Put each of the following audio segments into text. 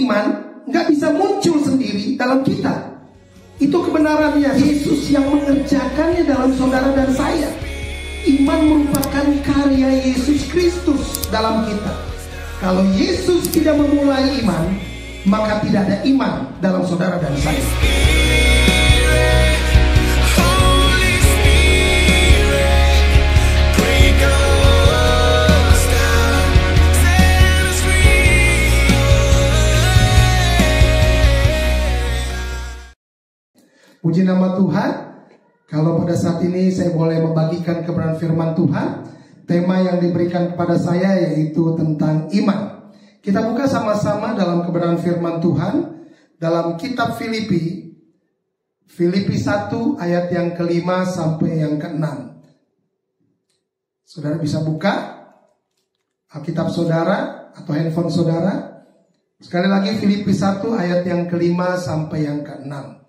iman nggak bisa muncul sendiri dalam kita. Itu kebenarannya Yesus yang mengerjakannya dalam saudara dan saya. Iman merupakan karya Yesus Kristus dalam kita. Kalau Yesus tidak memulai iman, maka tidak ada iman dalam saudara dan saya. Puji nama Tuhan. Kalau pada saat ini saya boleh membagikan kebenaran firman Tuhan, tema yang diberikan kepada saya yaitu tentang iman. Kita buka sama-sama dalam kebenaran firman Tuhan dalam kitab Filipi 1 ayat yang kelima sampai yang keenam. Saudara bisa buka Alkitab saudara atau handphone saudara. Sekali lagi Filipi 1 ayat yang kelima sampai yang keenam.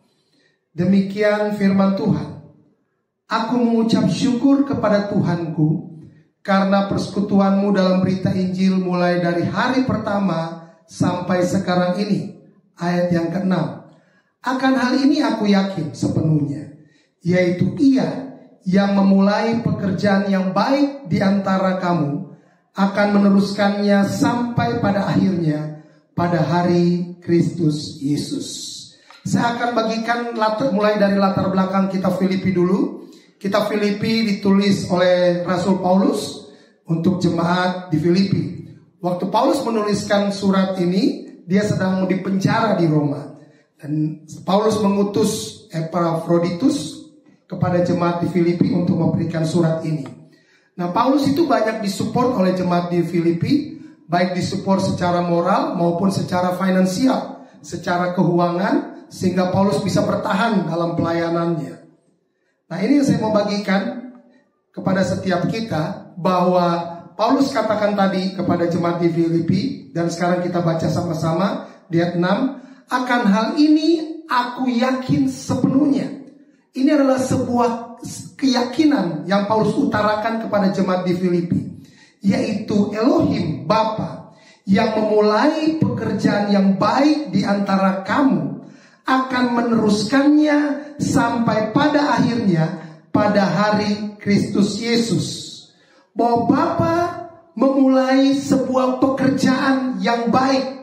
Demikian firman Tuhan. Aku mengucap syukur kepada Tuhanku karena persekutuanmu dalam berita Injil mulai dari hari pertama sampai sekarang ini. Ayat yang ke-6. Akan hal ini aku yakin sepenuhnya, yaitu Ia yang memulai pekerjaan yang baik di antara kamu akan meneruskannya sampai pada akhirnya pada hari Kristus Yesus. Saya akan bagikan mulai dari latar belakang kitab Filipi dulu. Kitab Filipi ditulis oleh Rasul Paulus untuk jemaat di Filipi. Waktu Paulus menuliskan surat ini, dia sedang dipenjara di Roma. Dan Paulus mengutus Epafroditus kepada jemaat di Filipi untuk memberikan surat ini. Nah, Paulus itu banyak disupport oleh jemaat di Filipi, baik disupport secara moral maupun secara finansial, secara keuangan, sehingga Paulus bisa bertahan dalam pelayanannya. Nah, ini yang saya mau bagikan kepada setiap kita, bahwa Paulus katakan tadi kepada jemaat di Filipi, dan sekarang kita baca sama-sama di ayat 6. Akan hal ini aku yakin sepenuhnya. Ini adalah sebuah keyakinan yang Paulus utarakan kepada jemaat di Filipi, yaitu Elohim Bapa yang memulai pekerjaan yang baik di antara kamu akan meneruskannya sampai pada akhirnya pada hari Kristus Yesus. Bahwa Bapa memulai sebuah pekerjaan yang baik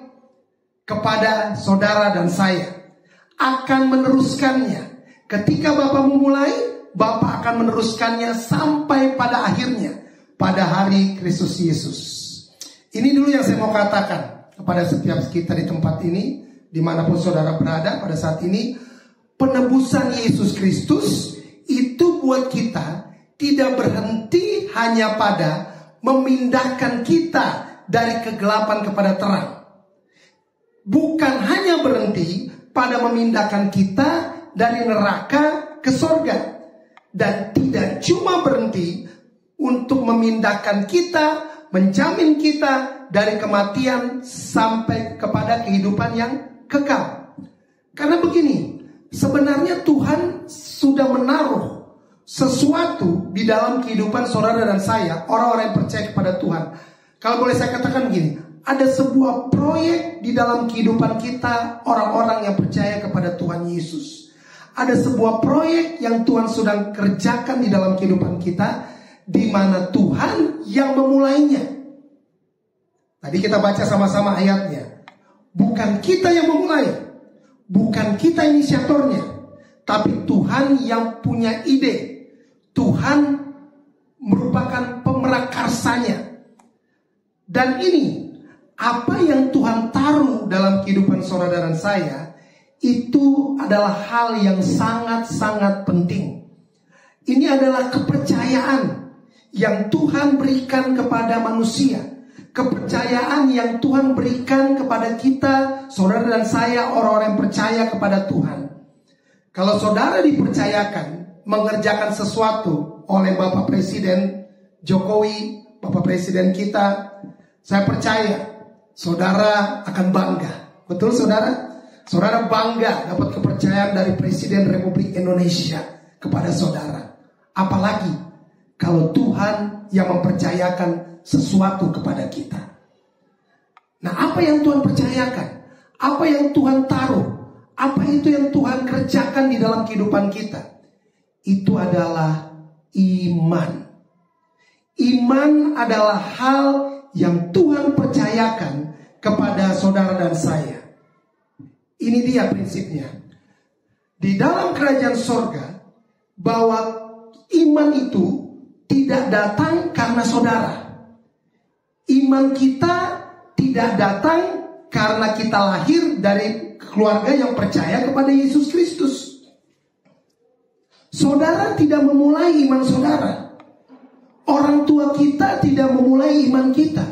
kepada saudara dan saya, akan meneruskannya. Ketika Bapa memulai, Bapa akan meneruskannya sampai pada akhirnya pada hari Kristus Yesus. Ini dulu yang saya mau katakan kepada setiap kita di tempat ini, dimanapun saudara berada pada saat ini. Penebusan Yesus Kristus itu buat kita tidak berhenti hanya pada memindahkan kita dari kegelapan kepada terang. Bukan hanya berhenti pada memindahkan kita dari neraka ke sorga. Dan tidak cuma berhenti untuk memindahkan kita, menjamin kita dari kematian sampai kepada kehidupan yang kekal. Karena begini, sebenarnya Tuhan sudah menaruh sesuatu di dalam kehidupan saudara dan saya, orang-orang yang percaya kepada Tuhan. Kalau boleh saya katakan begini, ada sebuah proyek di dalam kehidupan kita, orang-orang yang percaya kepada Tuhan Yesus. Ada sebuah proyek yang Tuhan sedang kerjakan di dalam kehidupan kita, di mana Tuhan yang memulainya. Tadi kita baca sama-sama ayatnya. Bukan kita yang memulai, bukan kita inisiatornya, tapi Tuhan yang punya ide. Tuhan merupakan pemerakarsanya. Dan ini, apa yang Tuhan taruh dalam kehidupan saudara dan saya, itu adalah hal yang sangat-sangat penting. Ini adalah kepercayaan yang Tuhan berikan kepada manusia. Kepercayaan yang Tuhan berikan kepada kita, saudara dan saya, orang-orang yang percaya kepada Tuhan. Kalau saudara dipercayakan mengerjakan sesuatu oleh Bapak Presiden Jokowi, Bapak Presiden kita, saya percaya saudara akan bangga. Betul saudara? Saudara bangga dapat kepercayaan dari Presiden Republik Indonesia kepada saudara. Apalagi kalau Tuhan yang mempercayakan sesuatu kepada kita. Nah, apa yang Tuhan percayakan? Apa yang Tuhan taruh, apa itu yang Tuhan kerjakan di dalam kehidupan kita, itu adalah iman. Iman adalah hal yang Tuhan percayakan kepada saudara dan saya. Ini dia prinsipnya. Di dalam kerajaan sorga, bahwa iman itu tidak datang karena saudara. Iman kita tidak datang karena kita lahir dari keluarga yang percaya kepada Yesus Kristus. Saudara tidak memulai iman saudara. Orang tua kita tidak memulai iman kita.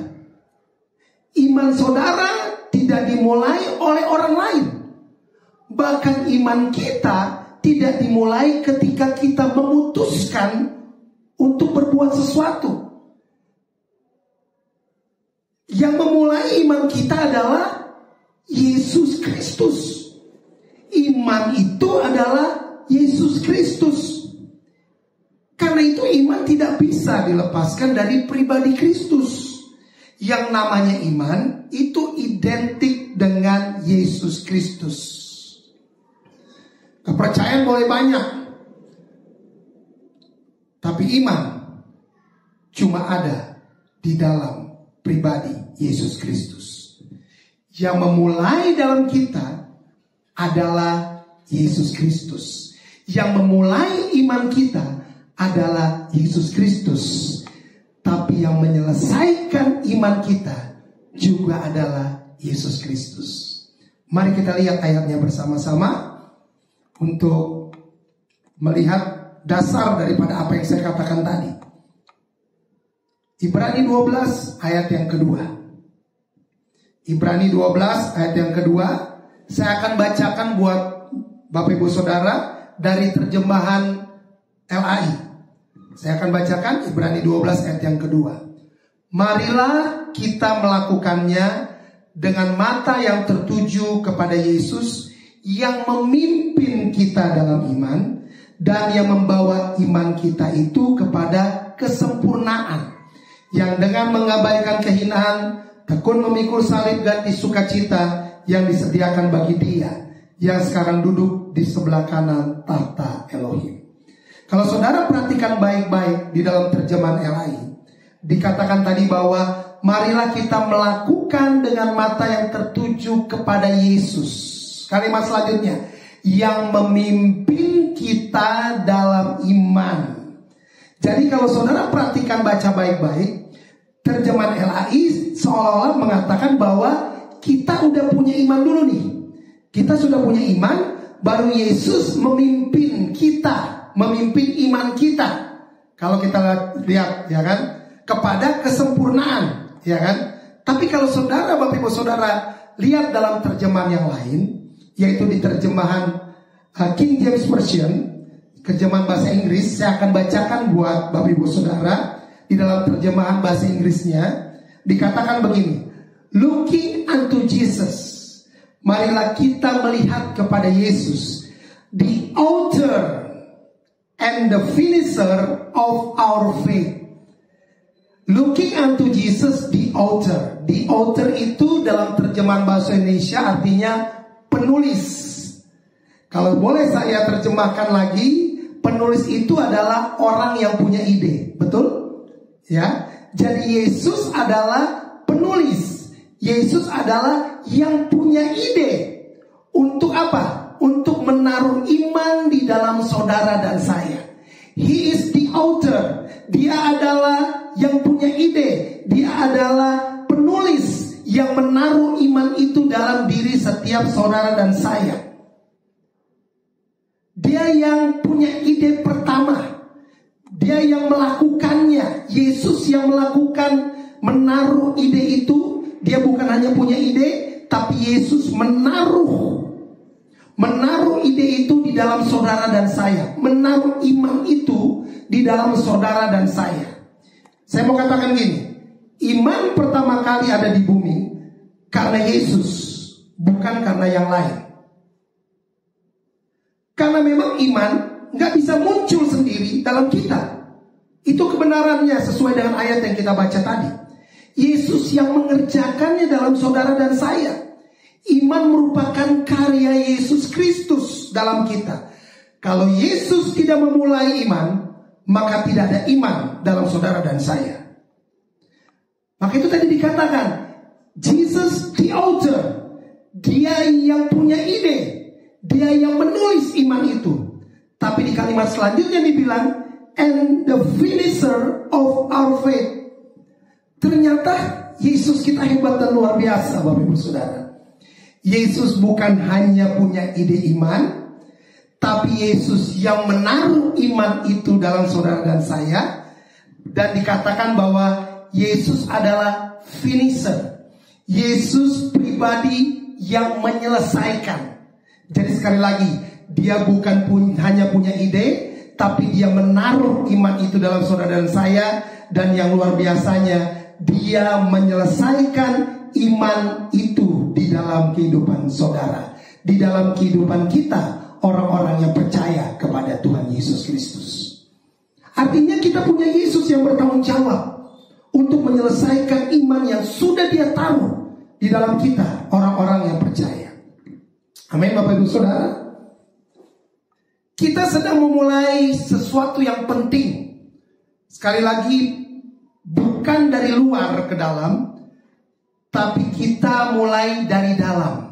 Iman saudara tidak dimulai oleh orang lain. Bahkan iman kita tidak dimulai ketika kita memutuskan untuk berbuat sesuatu. Yang memulai iman kita adalah Yesus Kristus. Iman itu adalah Yesus Kristus. Karena itu iman tidak bisa dilepaskan dari pribadi Kristus. Yang namanya iman itu identik dengan Yesus Kristus. Kepercayaan boleh banyak, tapi iman cuma ada di dalam pribadi Yesus Kristus. Yang memulai dalam kita adalah Yesus Kristus. Yang memulai iman kita adalah Yesus Kristus. Tapi yang menyelesaikan iman kita juga adalah Yesus Kristus. Mari kita lihat ayatnya bersama-sama untuk melihat dasar daripada apa yang saya katakan tadi. Ibrani 12 ayat yang kedua. Ibrani 12 ayat yang kedua. Saya akan bacakan buat Bapak Ibu Saudara dari terjemahan LAI. Saya akan bacakan Ibrani 12 ayat yang kedua. Marilah kita melakukannya dengan mata yang tertuju kepada Yesus yang memimpin kita dalam iman dan yang membawa iman kita itu kepada kesempurnaan, yang dengan mengabaikan kehinaan tekun memikul salib ganti sukacita yang disediakan bagi Dia yang sekarang duduk di sebelah kanan tahta Elohim. Kalau saudara perhatikan baik-baik di dalam terjemahan LAI, dikatakan tadi bahwa marilah kita melakukan dengan mata yang tertuju kepada Yesus. Kalimat selanjutnya, yang memimpin kita dalam iman. Jadi kalau saudara perhatikan baca baik-baik, terjemahan LAI seolah-olah mengatakan bahwa kita udah punya iman dulu nih. Kita sudah punya iman, baru Yesus memimpin kita, memimpin iman kita. Kalau kita lihat, ya kan, kepada kesempurnaan, ya kan. Tapi kalau saudara, Bapak Ibu Saudara, lihat dalam terjemahan yang lain, yaitu di terjemahan King James Version, terjemahan bahasa Inggris. Saya akan bacakan buat Bapak Ibu Saudara. Di dalam terjemahan bahasa Inggrisnya dikatakan begini, looking unto Jesus, marilah kita melihat kepada Yesus, the author and the finisher of our faith. Looking unto Jesus, the author. The author itu dalam terjemahan bahasa Indonesia artinya penulis. Kalau boleh saya terjemahkan lagi, penulis itu adalah orang yang punya ide, betul? Ya, jadi Yesus adalah penulis. Yesus adalah yang punya ide. Untuk apa? Untuk menaruh iman di dalam saudara dan saya. He is the author. Dia adalah yang punya ide. Dia adalah penulis yang menaruh iman itu dalam diri setiap saudara dan saya. Dia yang punya ide pertama. Dia yang melakukannya. Yesus yang melakukan, menaruh ide itu. Dia bukan hanya punya ide, tapi Yesus menaruh ide itu di dalam saudara dan saya. Menaruh iman itu di dalam saudara dan saya. Saya mau katakan gini, iman pertama kali ada di bumi karena Yesus, bukan karena yang lain. Karena memang iman gak bisa muncul sendiri dalam kita. Itu kebenarannya sesuai dengan ayat yang kita baca tadi. Yesus yang mengerjakannya dalam saudara dan saya. Iman merupakan karya Yesus Kristus dalam kita. Kalau Yesus tidak memulai iman, maka tidak ada iman dalam saudara dan saya. Maka itu tadi dikatakan, Jesus the author. Dia yang punya ide, dia yang menulis iman itu. Tapi di kalimat selanjutnya dibilang, and the finisher of our faith. Ternyata Yesus kita hebat dan luar biasa, Bapak Ibu Saudara. Yesus bukan hanya punya ide iman, tapi Yesus yang menaruh iman itu dalam saudara dan saya. Dan dikatakan bahwa Yesus adalah finisher. Yesus pribadi yang menyelesaikan. Jadi sekali lagi, dia bukan hanya punya ide, tapi dia menaruh iman itu dalam saudara dan saya. Dan yang luar biasanya, dia menyelesaikan iman itu di dalam kehidupan saudara, di dalam kehidupan kita, orang-orang yang percaya kepada Tuhan Yesus Kristus. Artinya kita punya Yesus yang bertanggung jawab untuk menyelesaikan iman yang sudah dia taruh di dalam kita, orang-orang yang percaya. Amin, Bapak Ibu Saudara. Kita sedang memulai sesuatu yang penting. Sekali lagi, bukan dari luar ke dalam, tapi kita mulai dari dalam.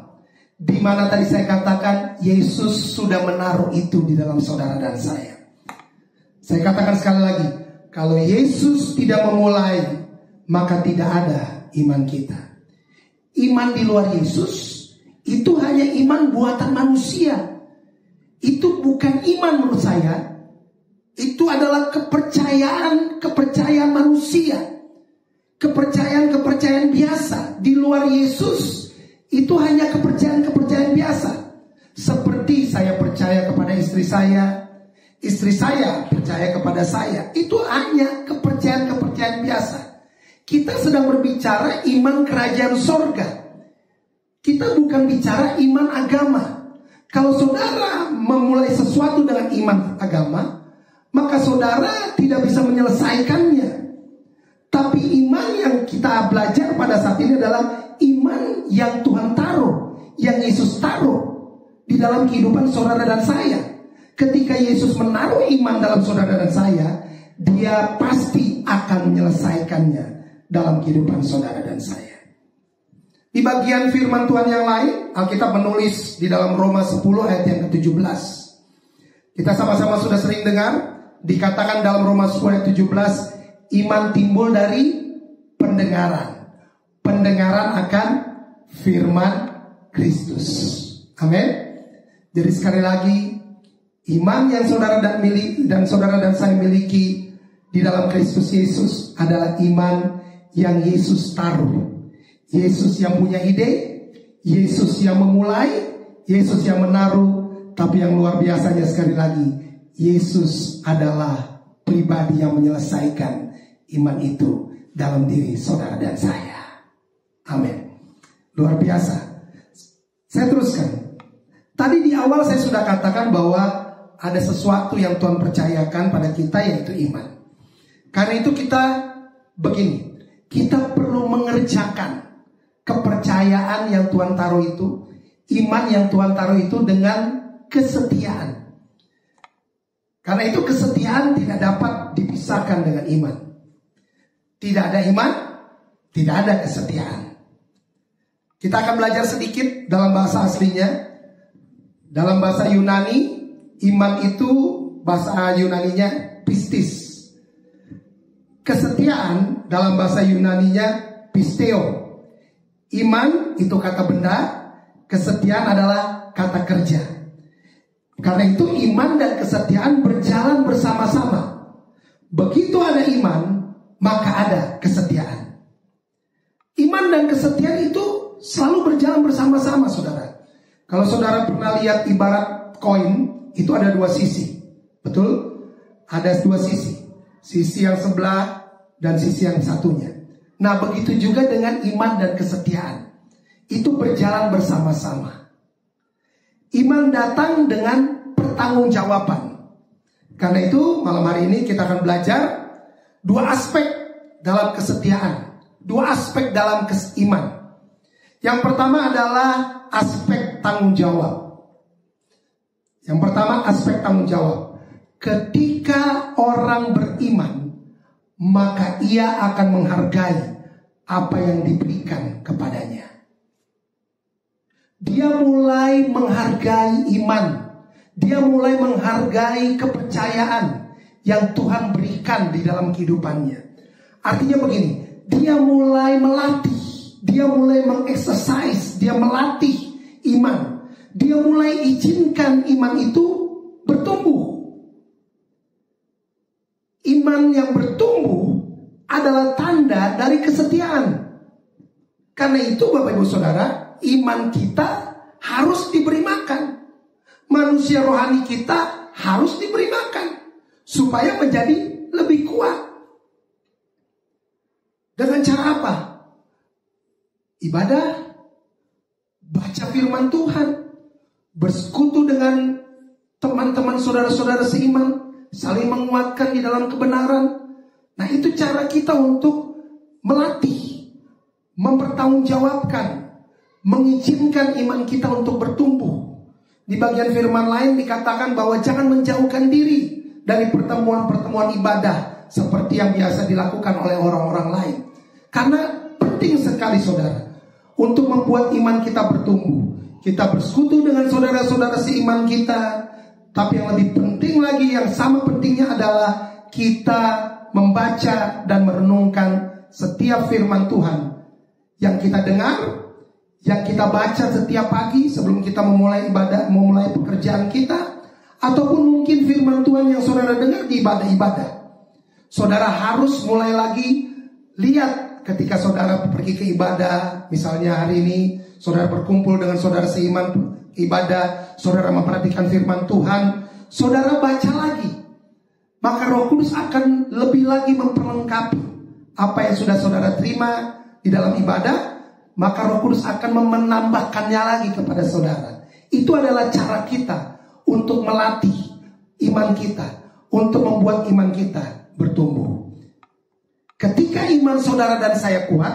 Di mana tadi saya katakan Yesus sudah menaruh itu di dalam saudara dan saya. Saya katakan sekali lagi, kalau Yesus tidak memulai, maka tidak ada iman kita. Iman di luar Yesus itu hanya iman buatan manusia. Itu bukan iman menurut saya. Itu adalah kepercayaan manusia. Kepercayaan biasa. Di luar Yesus itu hanya kepercayaan biasa. Seperti saya percaya kepada istri saya, istri saya percaya kepada saya. Itu hanya kepercayaan biasa. Kita sedang berbicara iman kerajaan sorga. Kita bukan bicara iman agama. Kalau saudara memulai sesuatu dengan iman agama, maka saudara tidak bisa menyelesaikannya. Tapi iman yang kita belajar pada saat ini adalah iman yang Tuhan taruh, yang Yesus taruh di dalam kehidupan saudara dan saya. Ketika Yesus menaruh iman dalam saudara dan saya, dia pasti akan menyelesaikannya dalam kehidupan saudara dan saya. Di bagian firman Tuhan yang lain, Alkitab menulis di dalam Roma 10 ayat yang ke-17. Kita sama-sama sudah sering dengar, dikatakan dalam Roma 10 ayat 17, iman timbul dari pendengaran. Pendengaran akan firman Kristus. Amin. Jadi sekali lagi, iman yang saudara dan saya miliki di dalam Kristus Yesus adalah iman yang Yesus taruh. Yesus yang punya ide, Yesus yang memulai, Yesus yang menaruh. Tapi yang luar biasanya sekali lagi, Yesus adalah pribadi yang menyelesaikan iman itu dalam diri saudara dan saya. Amin. Luar biasa. Saya teruskan. Tadi di awal saya sudah katakan bahwa ada sesuatu yang Tuhan percayakan pada kita, yaitu iman. Karena itu kita begini, kita perlu mengerjakan kepercayaan yang Tuhan taruh itu, iman yang Tuhan taruh itu dengan kesetiaan. Karena itu kesetiaan tidak dapat dipisahkan dengan iman. Tidak ada iman, tidak ada kesetiaan. Kita akan belajar sedikit dalam bahasa aslinya. Dalam bahasa Yunani, iman itu bahasa Yunaninya pistis. Kesetiaan dalam bahasa Yunaninya pisteo. Iman itu kata benda, kesetiaan adalah kata kerja. Karena itu iman dan kesetiaan berjalan bersama-sama. Begitu ada iman, maka ada kesetiaan. Iman dan kesetiaan itu selalu berjalan bersama-sama, saudara. Kalau saudara pernah lihat ibarat koin, itu ada dua sisi. Betul? Ada dua sisi. Sisi yang sebelah dan sisi yang satunya. Nah, begitu juga dengan iman dan kesetiaan. Itu berjalan bersama-sama. Iman datang dengan pertanggungjawaban. Karena itu malam hari ini kita akan belajar dua aspek dalam kesetiaan, dua aspek dalam iman. Yang pertama adalah aspek tanggung jawab. Yang pertama aspek tanggung jawab. Ketika orang beriman, maka ia akan menghargai apa yang diberikan kepadanya. Dia mulai menghargai iman. Dia mulai menghargai kepercayaan yang Tuhan berikan di dalam kehidupannya. Artinya begini, dia mulai melatih, dia mulai mengeksersis, dia melatih iman. Dia mulai izinkan iman itu bertumbuh. Iman yang bertumbuh adalah tanda dari kesetiaan. Karena itu Bapak Ibu Saudara, iman kita harus diberi makan. Manusia rohani kita harus diberi makan supaya menjadi lebih kuat. Dengan cara apa? Ibadah, baca firman Tuhan, bersekutu dengan teman-teman saudara-saudara seiman, saling menguatkan di dalam kebenaran. Nah, itu cara kita untuk melatih, mempertanggungjawabkan, mengizinkan iman kita untuk bertumbuh. Di bagian firman lain dikatakan bahwa jangan menjauhkan diri dari pertemuan-pertemuan ibadah seperti yang biasa dilakukan oleh orang-orang lain. Karena penting sekali saudara untuk membuat iman kita bertumbuh. Kita bersekutu dengan saudara-saudara seiman kita. Tapi yang lebih penting lagi, yang sama pentingnya adalah kita membaca dan merenungkan setiap firman Tuhan yang kita dengar, yang kita baca setiap pagi sebelum kita memulai ibadah, memulai pekerjaan kita, ataupun mungkin firman Tuhan yang saudara dengar di ibadah-ibadah. Saudara harus mulai lagi lihat ketika saudara pergi ke ibadah. Misalnya hari ini saudara berkumpul dengan saudara seiman ibadah, saudara memperhatikan firman Tuhan, saudara baca lagi. Maka Roh Kudus akan lebih lagi memperlengkapi apa yang sudah saudara terima di dalam ibadah. Maka Roh Kudus akan menambahkannya lagi kepada saudara. Itu adalah cara kita untuk melatih iman kita, untuk membuat iman kita bertumbuh. Ketika iman saudara dan saya kuat,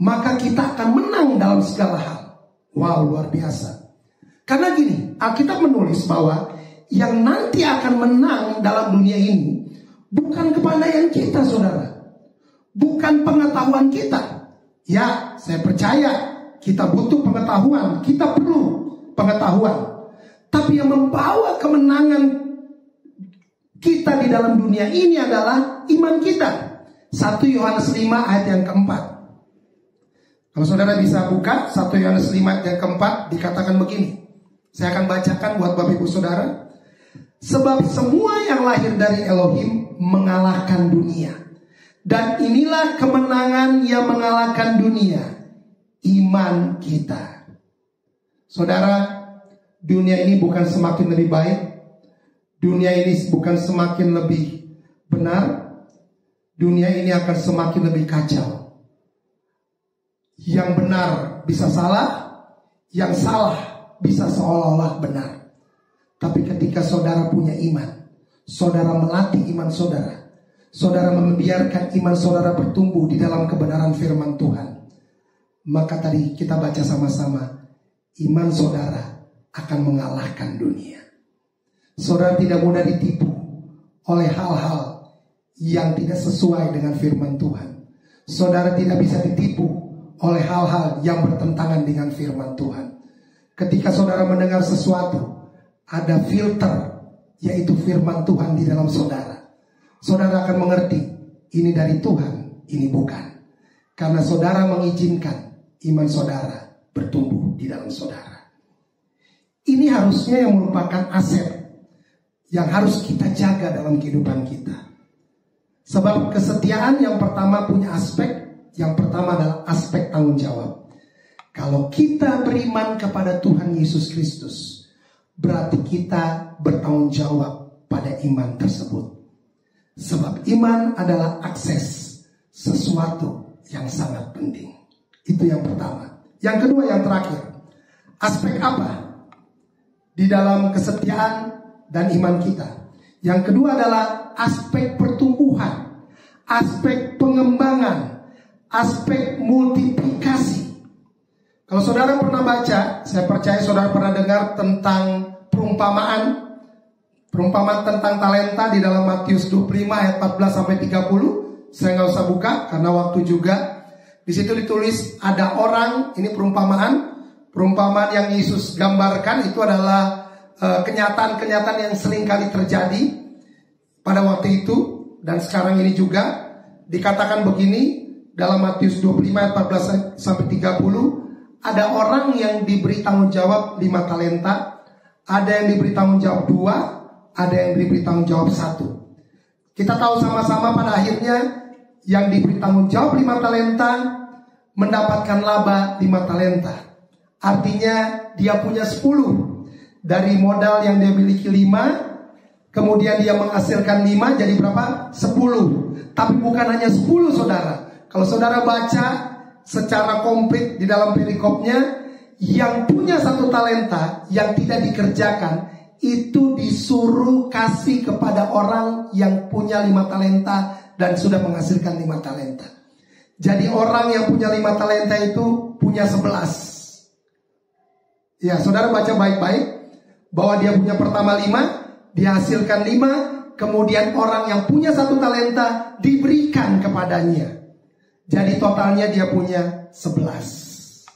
maka kita akan menang dalam segala hal. Wow, luar biasa. Karena gini, Alkitab menulis bahwa yang nanti akan menang dalam dunia ini bukan kepandaian kita, saudara, bukan pengetahuan kita. Ya, saya percaya kita butuh pengetahuan, kita perlu pengetahuan. Tapi yang membawa kemenangan kita di dalam dunia ini adalah iman kita. 1 Yohanes 5 ayat yang keempat. Kalau saudara bisa buka 1 Yohanes 5 ayat yang keempat, dikatakan begini. Saya akan bacakan buat Bapak Ibu Saudara. Sebab semua yang lahir dari Elohim mengalahkan dunia. Dan inilah kemenangan yang mengalahkan dunia, iman kita. Saudara, dunia ini bukan semakin lebih baik. Dunia ini bukan semakin lebih benar. Dunia ini akan semakin lebih kacau. Yang benar bisa salah, yang salah bisa seolah-olah benar. Tapi ketika saudara punya iman, saudara melatih iman saudara, saudara membiarkan iman saudara bertumbuh di dalam kebenaran firman Tuhan, maka tadi kita baca sama-sama, iman saudara akan mengalahkan dunia. Saudara tidak mudah ditipu oleh hal-hal yang tidak sesuai dengan firman Tuhan. Saudara tidak bisa ditipu oleh hal-hal yang bertentangan dengan firman Tuhan. Ketika saudara mendengar sesuatu, ada filter, yaitu firman Tuhan di dalam saudara. Saudara akan mengerti, ini dari Tuhan, ini bukan. Karena saudara mengizinkan iman saudara bertumbuh di dalam saudara. Ini harusnya yang merupakan aset yang harus kita jaga dalam kehidupan kita. Sebab kesetiaan yang pertama punya aspek, yang pertama adalah aspek tanggung jawab. Kalau kita beriman kepada Tuhan Yesus Kristus, berarti kita bertanggung jawab pada iman tersebut. Sebab iman adalah akses sesuatu yang sangat penting. Itu yang pertama. Yang kedua, yang terakhir, aspek apa di dalam kesetiaan dan iman kita? Yang kedua adalah aspek pertumbuhan, aspek pengembangan, aspek multiplikasi. Kalau saudara pernah baca, saya percaya saudara pernah dengar tentang perumpamaan tentang talenta di dalam Matius 25 ayat 14 sampai 30. Saya nggak usah buka karena waktu juga. Di situ ditulis ada orang, ini perumpamaan yang Yesus gambarkan itu adalah kenyataan-kenyataan yang sering kali terjadi pada waktu itu dan sekarang ini juga. Dikatakan begini dalam Matius 25 ayat 14 sampai 30. Ada orang yang diberi tanggung jawab 5 talenta, ada yang diberi tanggung jawab 2, ada yang diberi tanggung jawab 1. Kita tahu sama-sama pada akhirnya yang diberi tanggung jawab 5 talenta mendapatkan laba 5 talenta. Artinya dia punya 10 dari modal yang dia miliki 5, kemudian dia menghasilkan 5 jadi berapa? 10. Tapi bukan hanya 10 saudara. Kalau saudara baca secara komplit di dalam perikopnya, yang punya 1 talenta yang tidak dikerjakan itu disuruh kasih kepada orang yang punya 5 talenta dan sudah menghasilkan 5 talenta. Jadi orang yang punya 5 talenta itu punya 11. Ya, saudara baca baik-baik bahwa dia punya pertama 5, dihasilkan 5, kemudian orang yang punya 1 talenta diberikan kepadanya. Jadi totalnya dia punya 11.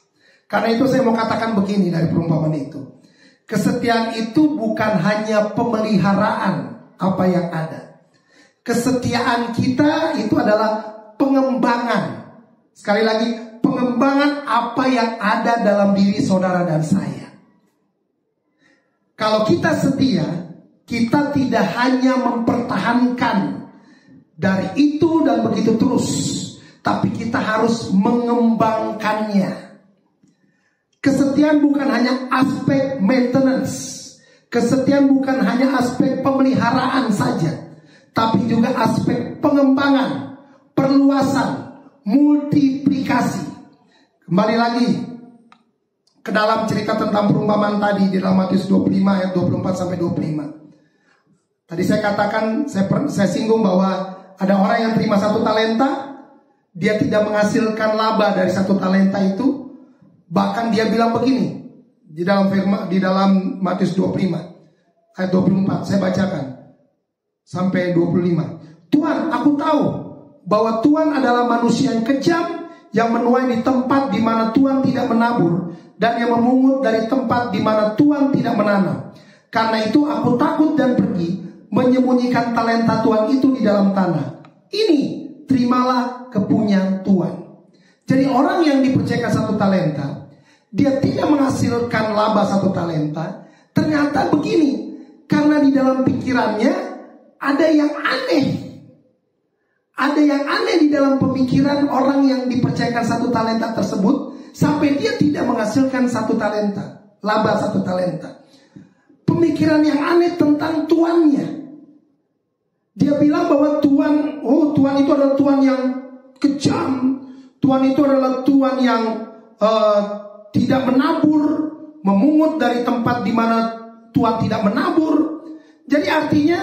Karena itu saya mau katakan begini dari perumpamaan itu. Kesetiaan itu bukan hanya pemeliharaan apa yang ada. Kesetiaan kita itu adalah pengembangan. Sekali lagi, pengembangan apa yang ada dalam diri saudara dan saya. Kalau kita setia, kita tidak hanya mempertahankan dari itu dan begitu terus, tapi kita harus mengembangkannya. Kesetiaan bukan hanya aspek maintenance. Kesetiaan bukan hanya aspek pemeliharaan saja, tapi juga aspek pengembangan, perluasan, multiplikasi. Kembali lagi ke dalam cerita tentang perumpamaan tadi di dalam Matius 25 ayat 24 sampai 25. Tadi saya katakan, saya singgung bahwa ada orang yang terima 1 talenta, dia tidak menghasilkan laba dari 1 talenta itu. Bahkan dia bilang begini di dalam Matius 25 ayat 24, saya bacakan sampai 25. Tuhan, aku tahu bahwa Tuhan adalah manusia yang kejam, yang menuai di tempat di mana Tuhan tidak menabur, dan yang memungut dari tempat di mana Tuhan tidak menanam. Karena itu aku takut dan pergi menyembunyikan talenta Tuhan itu di dalam tanah. Ini terimalah kepunyaan Tuhan. Jadi orang yang dipercayakan 1 talenta, dia tidak menghasilkan laba 1 talenta. Ternyata begini, karena di dalam pikirannya ada yang aneh. Ada yang aneh di dalam pemikiran orang yang dipercayakan 1 talenta tersebut, sampai dia tidak menghasilkan 1 talenta, laba 1 talenta. Pemikiran yang aneh tentang tuannya. Dia bilang bahwa Tuhan itu adalah Tuhan yang kejam. Tuhan itu adalah Tuhan yang tidak menabur, memungut dari tempat di mana Tuhan tidak menabur. Jadi artinya,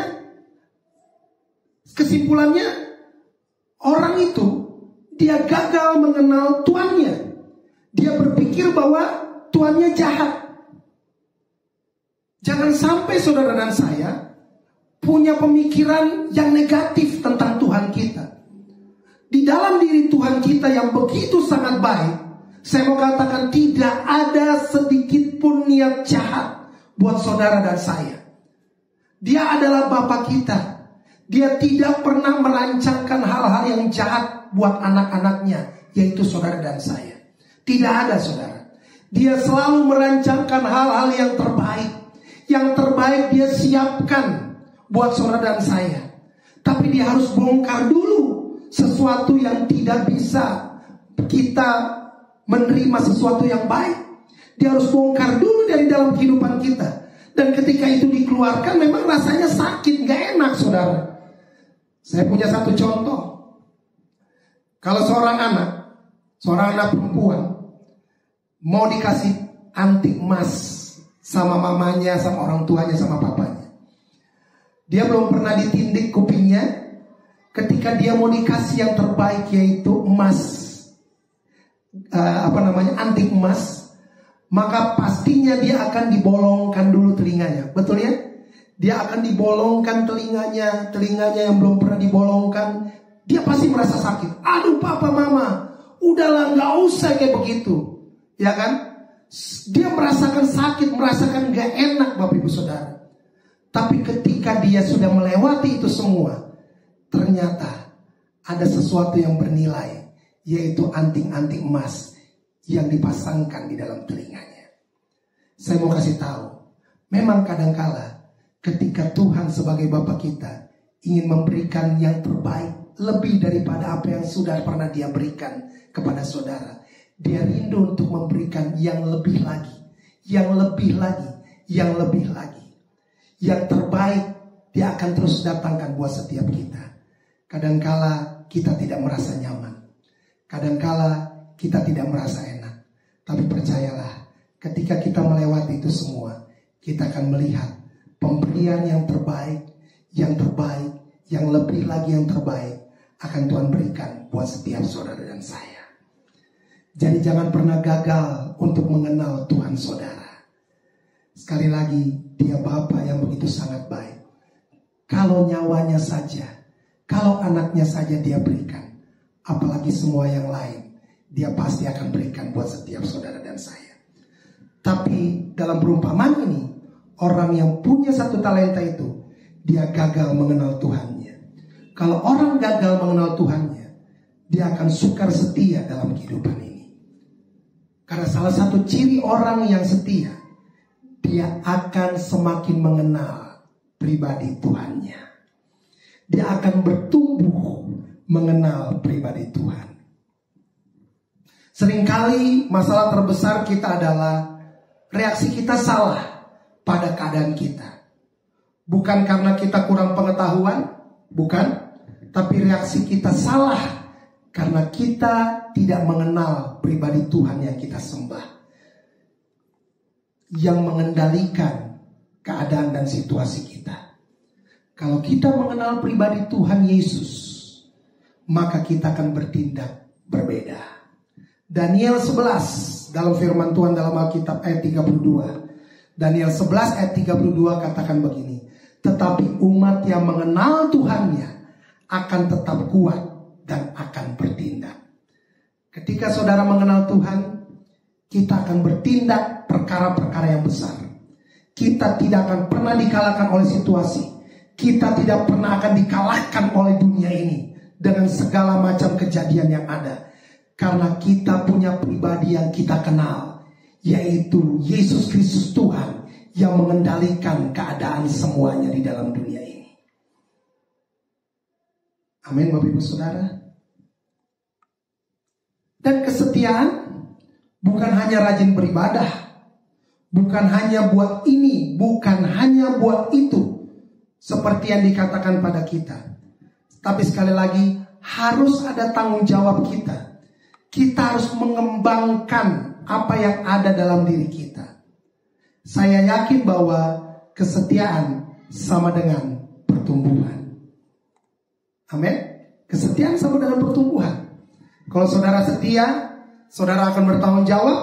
kesimpulannya, orang itu dia gagal mengenal tuannya. Dia berpikir bahwa tuannya jahat. Jangan sampai saudara dan saya punya pemikiran yang negatif tentang Tuhan kita. Di dalam diri Tuhan kita yang begitu sangat baik, saya mau katakan tidak ada sedikit pun niat jahat buat saudara dan saya. Dia adalah Bapa kita. Dia tidak pernah merancangkan hal-hal yang jahat buat anak-anaknya, yaitu saudara dan saya. Tidak ada, saudara. Dia selalu merancangkan hal-hal yang terbaik. Yang terbaik dia siapkan buat saudara dan saya. Tapi dia harus bongkar dulu sesuatu yang tidak bisa kita menerima sesuatu yang baik. Dia harus bongkar dulu dari dalam kehidupan kita. Dan ketika itu dikeluarkan, memang rasanya sakit, gak enak, saudara. Saya punya 1 contoh. Kalau seorang anak perempuan mau dikasih antik emas sama mamanya, sama orang tuanya, sama papanya, dia belum pernah ditindik kupingnya. Ketika dia mau dikasih yang terbaik, yaitu emas, antik emas, maka pastinya dia akan dibolongkan dulu telinganya. Betul ya? Dia akan dibolongkan telinganya yang belum pernah dibolongkan. Dia pasti merasa sakit. Aduh papa mama, udahlah gak usah kayak begitu. Ya kan? Dia merasakan sakit, merasakan gak enak Bapak Ibu Saudara. Tapi ketika dia sudah melewati itu semua, ternyata ada sesuatu yang bernilai, yaitu anting-anting emas yang dipasangkan di dalam telinganya. Saya mau kasih tahu, memang kadangkala ketika Tuhan sebagai Bapa kita ingin memberikan yang terbaik, lebih daripada apa yang sudah pernah dia berikan kepada saudara, dia rindu untuk memberikan yang lebih lagi, yang lebih lagi, yang lebih lagi. Yang terbaik dia akan terus datangkan buat setiap kita. Kadangkala kita tidak merasa nyaman, kadangkala kita tidak merasa enak. Tapi percayalah, ketika kita melewati itu semua, kita akan melihat pemberian yang terbaik, yang terbaik, yang lebih lagi yang terbaik akan Tuhan berikan buat setiap saudara dan saya. Jadi jangan pernah gagal untuk mengenal Tuhan saudara. Sekali lagi, dia Bapa yang begitu sangat baik. Kalau nyawanya saja, kalau anaknya saja dia berikan, apalagi semua yang lain, dia pasti akan berikan buat setiap saudara dan saya. Tapi dalam perumpamaan ini, orang yang punya satu talenta itu, dia gagal mengenal Tuhannya. Kalau orang gagal mengenal Tuhannya, dia akan sukar setia dalam kehidupan ini. Karena salah satu ciri orang yang setia, dia akan semakin mengenal pribadi Tuhannya. Dia akan bertumbuh mengenal pribadi Tuhan. Seringkali masalah terbesar kita adalah reaksi kita salah pada keadaan kita. Bukan karena kita kurang pengetahuan, bukan. Tapi reaksi kita salah karena kita tidak mengenal pribadi Tuhan yang kita sembah, yang mengendalikan keadaan dan situasi kita. Kalau kita mengenal pribadi Tuhan Yesus, maka kita akan bertindak berbeda. Daniel 11 dalam firman Tuhan dalam Alkitab ayat 32. Daniel 11 ayat 32 katakan begini. Tetapi umat yang mengenal Tuhannya akan tetap kuat dan akan bertindak. Ketika saudara mengenal Tuhan, kita akan bertindak perkara-perkara yang besar. Kita tidak akan pernah dikalahkan oleh situasi. Kita tidak pernah akan dikalahkan oleh dunia ini dengan segala macam kejadian yang ada. Karena kita punya pribadi yang kita kenal, yaitu Yesus Kristus Tuhan yang mengendalikan keadaan semuanya di dalam dunia ini. Amin Bapak Ibu Saudara. Dan kesetiaan bukan hanya rajin beribadah, bukan hanya buat ini, bukan hanya buat itu, seperti yang dikatakan pada kita. Tapi sekali lagi, harus ada tanggung jawab kita. Kita harus mengembangkan apa yang ada dalam diri kita. Saya yakin bahwa kesetiaan sama dengan pertumbuhan. Amin. Kesetiaan sama dengan pertumbuhan. Kalau saudara setia, saudara akan bertanggung jawab,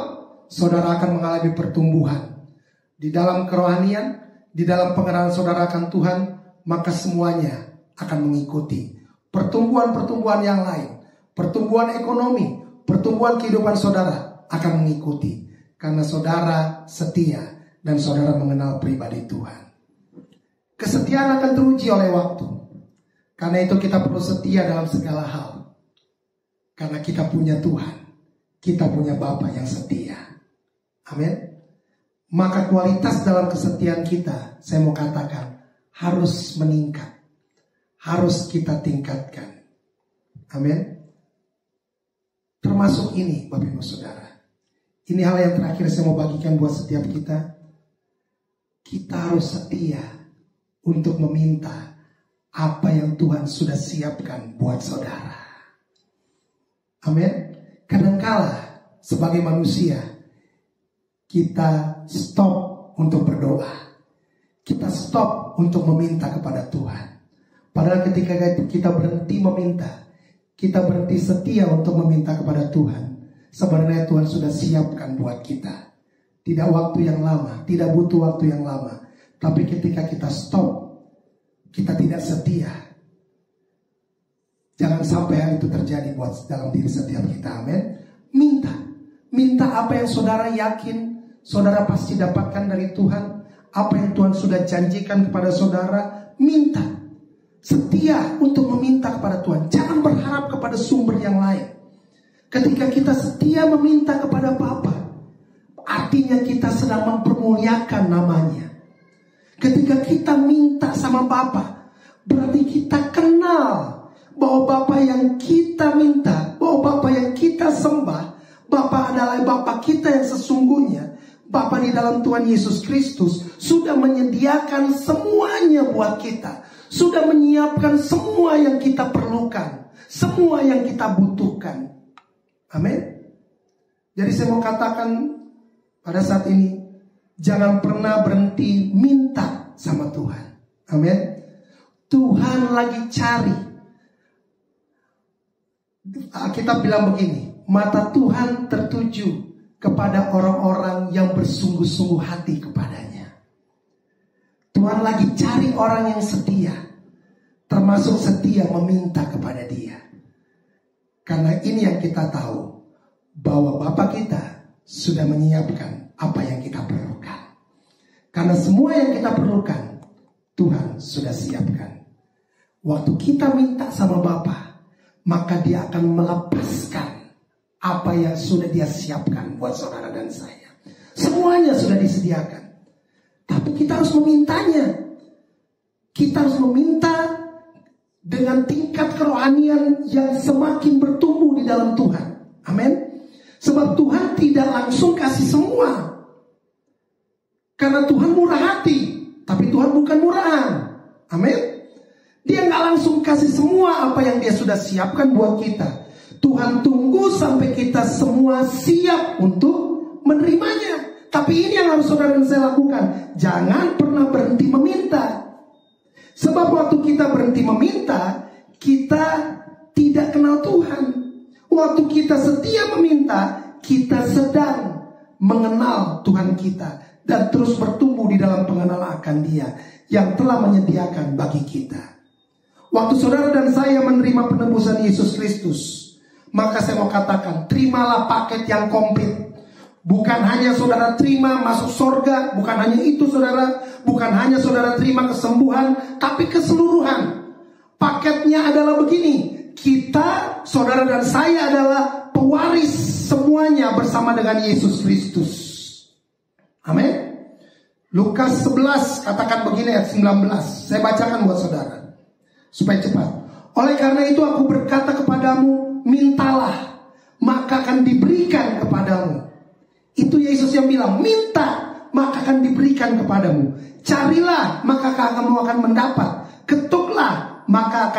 saudara akan mengalami pertumbuhan. Di dalam kerohanian, di dalam pengenalan saudara akan Tuhan, maka semuanya akan mengikuti. Pertumbuhan-pertumbuhan yang lain, pertumbuhan ekonomi, pertumbuhan kehidupan saudara akan mengikuti. Karena saudara setia dan saudara mengenal pribadi Tuhan. Kesetiaan akan teruji oleh waktu. Karena itu kita perlu setia dalam segala hal. Karena kita punya Tuhan. Kita punya Bapa yang setia. Amin. Maka kualitas dalam kesetiaan kita, saya mau katakan, harus meningkat. Harus kita tingkatkan. Amin. Termasuk ini Bapak Ibu Saudara. Ini hal yang terakhir saya mau bagikan buat setiap kita. Kita harus setia untuk meminta apa yang Tuhan sudah siapkan buat saudara. Amin. Kadangkala sebagai manusia kita stop untuk berdoa. Kita stop untuk meminta kepada Tuhan. Padahal ketika kita berhenti meminta, kita berhenti setia untuk meminta kepada Tuhan, sebenarnya Tuhan sudah siapkan buat kita. Tidak waktu yang lama, tidak butuh waktu yang lama. Tapi ketika kita stop, kita tidak setia. Jangan sampai hal itu terjadi buat dalam diri setiap kita. Amin. Minta apa yang saudara yakin saudara pasti dapatkan dari Tuhan. Apa yang Tuhan sudah janjikan kepada saudara, minta. Setia untuk meminta kepada Tuhan. Jangan berharap kepada sumber yang lain. Ketika kita setia meminta kepada Bapa, artinya kita sedang mempermuliakan namanya. Ketika kita minta sama Bapa, berarti kita kenal bahwa Bapa yang kita minta, bahwa Bapa yang kita sembah, Bapa adalah Bapa kita yang sesungguhnya. Bapa di dalam Tuhan Yesus Kristus sudah menyediakan semuanya buat kita. Sudah menyiapkan semua yang kita perlukan, semua yang kita butuhkan. Amin. Jadi saya mau katakan pada saat ini, jangan pernah berhenti minta sama Tuhan. Amin. Tuhan lagi cari. Kita bilang begini, mata Tuhan tertuju kepada orang-orang yang bersungguh-sungguh hati kepadanya. Tuhan lagi cari orang yang setia, termasuk setia meminta kepada Dia. Karena ini yang kita tahu, bahwa Bapa kita sudah menyiapkan apa yang kita perlukan. Karena semua yang kita perlukan, Tuhan sudah siapkan. Waktu kita minta sama Bapa, maka Dia akan melepaskan apa yang sudah Dia siapkan buat saudara dan saya. Semuanya sudah disediakan. Tapi kita harus memintanya. Kita harus meminta dengan tingkat kerohanian yang semakin bertumbuh di dalam Tuhan. Amin. Sebab Tuhan tidak langsung kasih semua. Karena Tuhan murah hati. Tapi Tuhan bukan murahan. Amin. Dia gak langsung kasih semua apa yang Dia sudah siapkan buat kita. Tuhan tunggu sampai kita semua siap untuk menerimanya. Tapi ini yang harus saudara dan saya lakukan. Jangan pernah berhenti meminta. Sebab waktu kita berhenti meminta, kita tidak kenal Tuhan. Waktu kita setia meminta, kita sedang mengenal Tuhan kita. Dan terus bertumbuh di dalam pengenalan akan Dia yang telah menyediakan bagi kita. Waktu saudara dan saya menerima penebusan Yesus Kristus, maka saya mau katakan, terimalah paket yang komplit. Bukan hanya saudara terima masuk surga, bukan hanya itu saudara, bukan hanya saudara terima kesembuhan, tapi keseluruhan. Paketnya adalah begini, kita, saudara dan saya adalah pewaris semuanya bersama dengan Yesus Kristus. Amin. Lukas 11 katakan begini ayat 19. Saya bacakan buat saudara supaya cepat. Oleh karena itu aku berkata kepadamu, mintalah, maka akan diberikan kepadamu. Itu Yesus yang bilang, minta, maka akan diberikan kepadamu. Carilah, maka kamu akan mendapat. Ketuklah, maka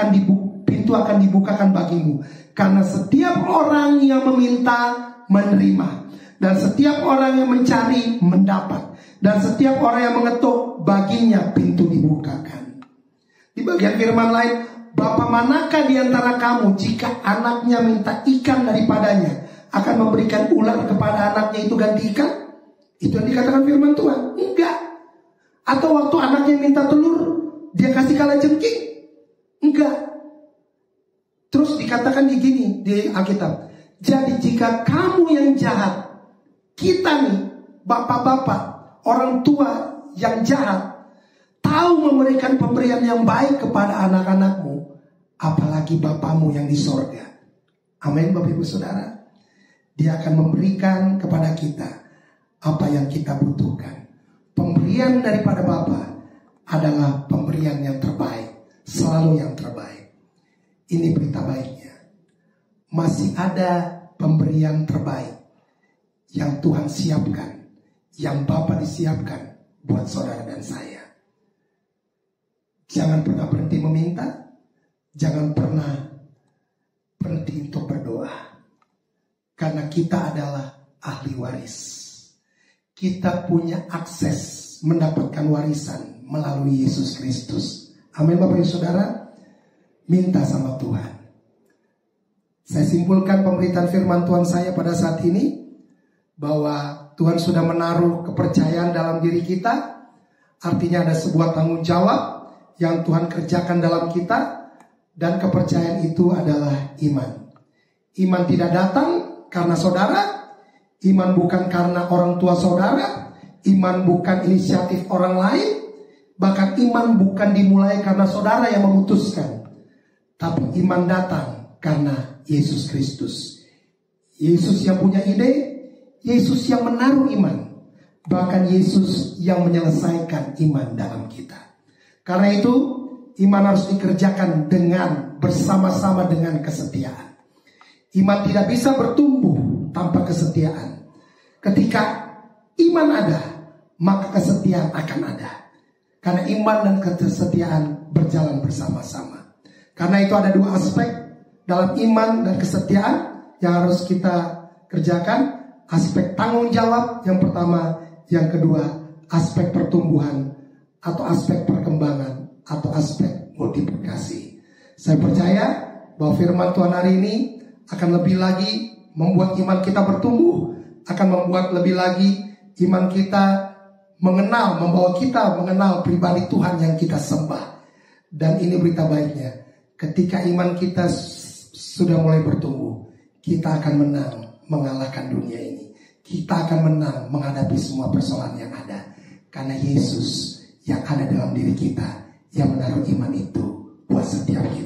pintu akan dibukakan bagimu. Karena setiap orang yang meminta, menerima. Dan setiap orang yang mencari, mendapat. Dan setiap orang yang mengetuk, baginya pintu dibukakan. Di bagian firman lain, Bapa manakah di antara kamu jika anaknya minta ikan daripadanya, akan memberikan ular kepada anaknya itu ganti ikan? Itu yang dikatakan firman Tuhan. Enggak. Atau waktu anaknya minta telur, dia kasih kalajengking? Enggak. Terus dikatakan begini di Alkitab, jadi jika kamu yang jahat, kita nih bapak-bapak, orang tua yang jahat, tahu memberikan pemberian yang baik kepada anak-anakmu, apalagi Bapamu yang di sorga. Amin Bapak Ibu Saudara. Dia akan memberikan kepada kita apa yang kita butuhkan. Pemberian daripada Bapa adalah pemberian yang terbaik, selalu yang terbaik. Ini berita baiknya. Masih ada pemberian terbaik yang Tuhan siapkan, yang Bapa disiapkan buat saudara dan saya. Jangan pernah berhenti meminta, jangan pernah berhenti untuk berdoa. Karena kita adalah ahli waris. Kita punya akses mendapatkan warisan melalui Yesus Kristus. Amin Bapak Ibu Saudara. Minta sama Tuhan. Saya simpulkan pemberitaan firman Tuhan saya pada saat ini, bahwa Tuhan sudah menaruh kepercayaan dalam diri kita. Artinya ada sebuah tanggung jawab yang Tuhan kerjakan dalam kita. Dan kepercayaan itu adalah iman. Iman tidak datang karena saudara. Iman bukan karena orang tua saudara. Iman bukan inisiatif orang lain. Bahkan iman bukan dimulai karena saudara yang memutuskan. Tapi iman datang karena Yesus Kristus. Yesus yang punya ide. Yesus yang menaruh iman. Bahkan Yesus yang menyelesaikan iman dalam kita. Karena itu iman harus dikerjakan dengan bersama-sama dengan kesetiaan. Iman tidak bisa bertumbuh tanpa kesetiaan. Ketika iman ada, maka kesetiaan akan ada. Karena iman dan kesetiaan berjalan bersama-sama. Karena itu ada dua aspek dalam iman dan kesetiaan yang harus kita kerjakan. Aspek tanggung jawab yang pertama, yang kedua aspek pertumbuhan atau aspek perkembangan atau aspek multiplikasi. Saya percaya bahwa firman Tuhan hari ini akan lebih lagi membuat iman kita bertumbuh, akan membuat lebih lagi iman kita membawa kita mengenal pribadi Tuhan yang kita sembah. Dan ini berita baiknya, ketika iman kita sudah mulai bertumbuh, kita akan menang mengalahkan dunia ini. Kita akan menang menghadapi semua persoalan yang ada. Karena Yesus yang ada dalam diri kita, yang menaruh iman itu buat setiap kita.